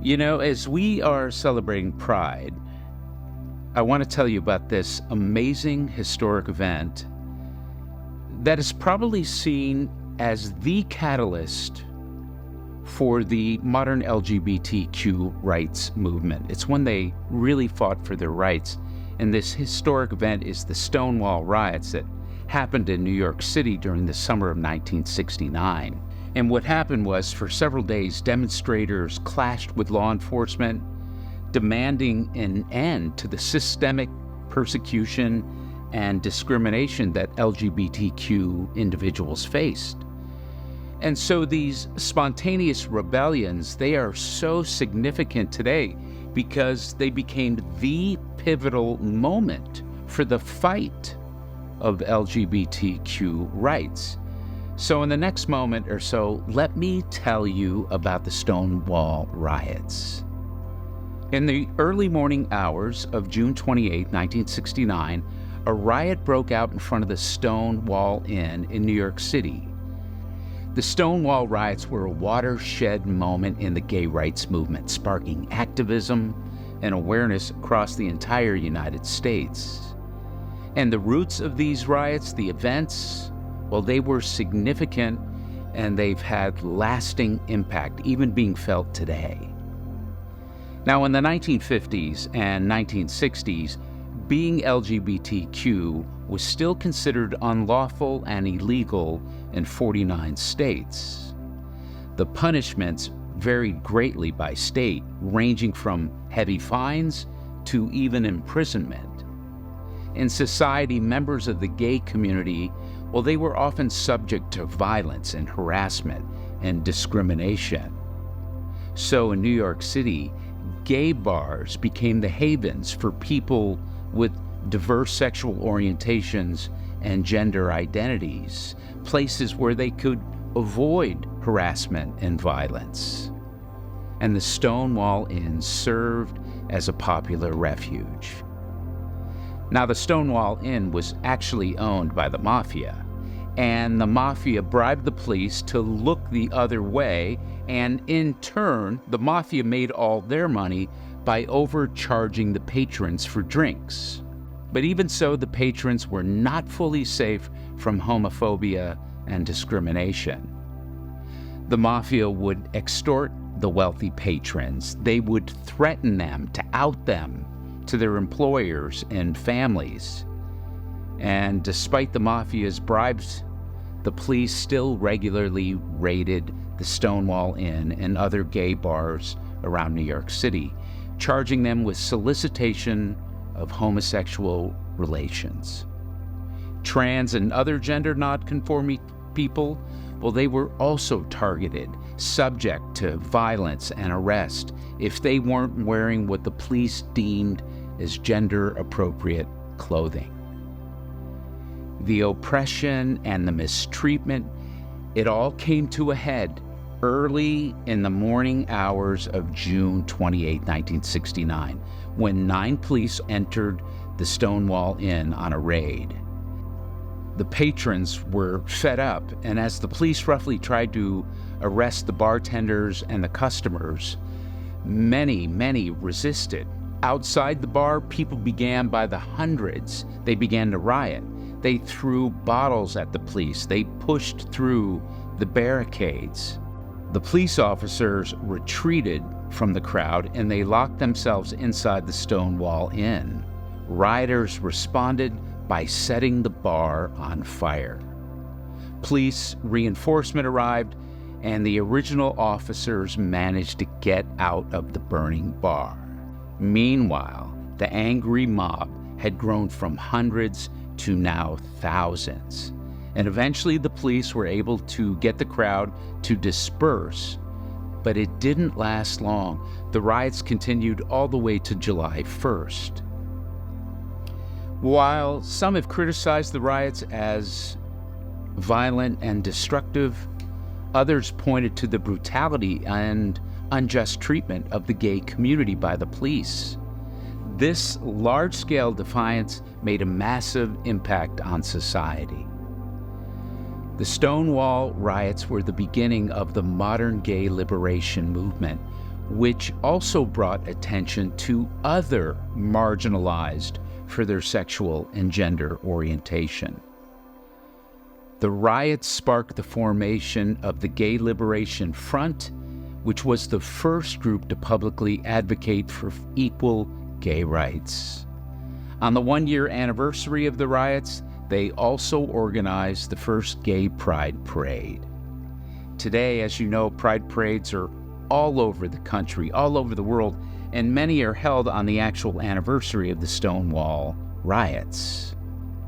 As we are celebrating Pride, I want to tell you about this amazing historic event that is probably seen as the catalyst for the modern LGBTQ rights movement. It's when they really fought for their rights. And this historic event is the Stonewall Riots that happened in New York City during the summer of 1969. And what happened was, for several days, demonstrators clashed with law enforcement, demanding an end to the systemic persecution and discrimination that LGBTQ individuals faced. And so these spontaneous rebellions, they are so significant today because they became the pivotal moment for the fight of LGBTQ rights. So in the next moment or so, let me tell you about the Stonewall Riots. In the early morning hours of June 28, 1969, a riot broke out in front of the Stonewall Inn in New York City. The Stonewall Riots were a watershed moment in the gay rights movement, sparking activism and awareness across the entire United States. And the roots of these riots, the events, well, they were significant, and they've had lasting impact, even being felt today. Now, in the 1950s and 1960s, being LGBTQ was still considered unlawful and illegal in 49 states. The punishments varied greatly by state, ranging from heavy fines to even imprisonment. In society, members of the gay community, well, they were often subject to violence and harassment and discrimination. So in New York City, gay bars became the havens for people with diverse sexual orientations and gender identities, places where they could avoid harassment and violence. And the Stonewall Inn served as a popular refuge. Now, the Stonewall Inn was actually owned by the mafia, and the mafia bribed the police to look the other way, and in turn, the mafia made all their money by overcharging the patrons for drinks. But even so, the patrons were not fully safe from homophobia and discrimination. The mafia would extort the wealthy patrons. They would threaten them to out them to their employers and families. And despite the mafia's bribes, the police still regularly raided the Stonewall Inn and other gay bars around New York City, charging them with solicitation of homosexual relations. Trans and other gender nonconforming people, well, they were also targeted, subject to violence and arrest if they weren't wearing what the police deemed as gender-appropriate clothing. The oppression and the mistreatment, it all came to a head early in the morning hours of June 28, 1969, when 9 police entered the Stonewall Inn on a raid. The patrons were fed up, and as the police roughly tried to arrest the bartenders and the customers, many resisted. Outside the bar, people began by the hundreds. They began to riot. They threw bottles at the police. They pushed through the barricades. The police officers retreated from the crowd, and they locked themselves inside the Stonewall Inn. Rioters responded by setting the bar on fire. Police reinforcement arrived, and the original officers managed to get out of the burning bar. Meanwhile, the angry mob had grown from hundreds to now thousands, and eventually the police were able to get the crowd to disperse. But it didn't last long. The riots continued all the way to July 1st. While some have criticized the riots as violent and destructive, others pointed to the brutality and unjust treatment of the gay community by the police. This large-scale defiance made a massive impact on society. The Stonewall Riots were the beginning of the modern gay liberation movement, which also brought attention to other marginalized for their sexual and gender orientation. The riots sparked the formation of the Gay Liberation Front, which was the first group to publicly advocate for equal gay rights. On the one-year anniversary of the riots, they also organized the first gay pride parade. Today, as you know, pride parades are all over the country, all over the world, and many are held on the actual anniversary of the Stonewall Riots.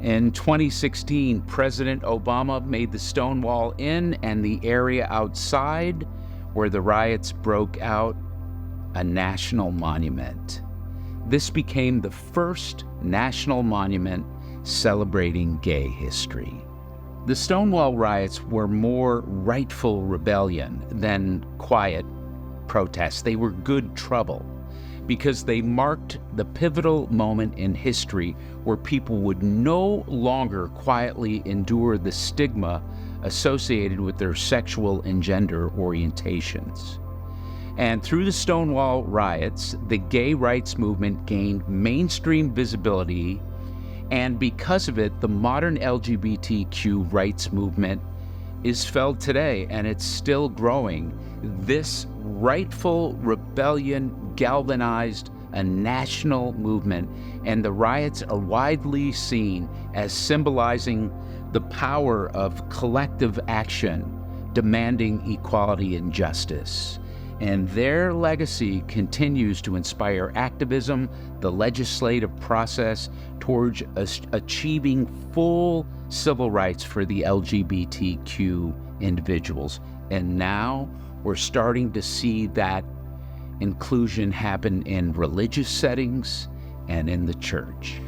In 2016, President Obama made the Stonewall Inn and the area outside where the riots broke out a national monument. This became the first national monument celebrating gay history. The Stonewall Riots were more rightful rebellion than quiet protests. They were good trouble because they marked the pivotal moment in history where people would no longer quietly endure the stigma associated with their sexual and gender orientations. And through the Stonewall Riots, the gay rights movement gained mainstream visibility, and because of it, the modern LGBTQ rights movement is felt today, and it's still growing. This rightful rebellion galvanized a national movement, and the riots are widely seen as symbolizing the power of collective action demanding equality and justice. And their legacy continues to inspire activism, the legislative process towards achieving full civil rights for the LGBTQ individuals. And now we're starting to see that inclusion happen in religious settings and in the church.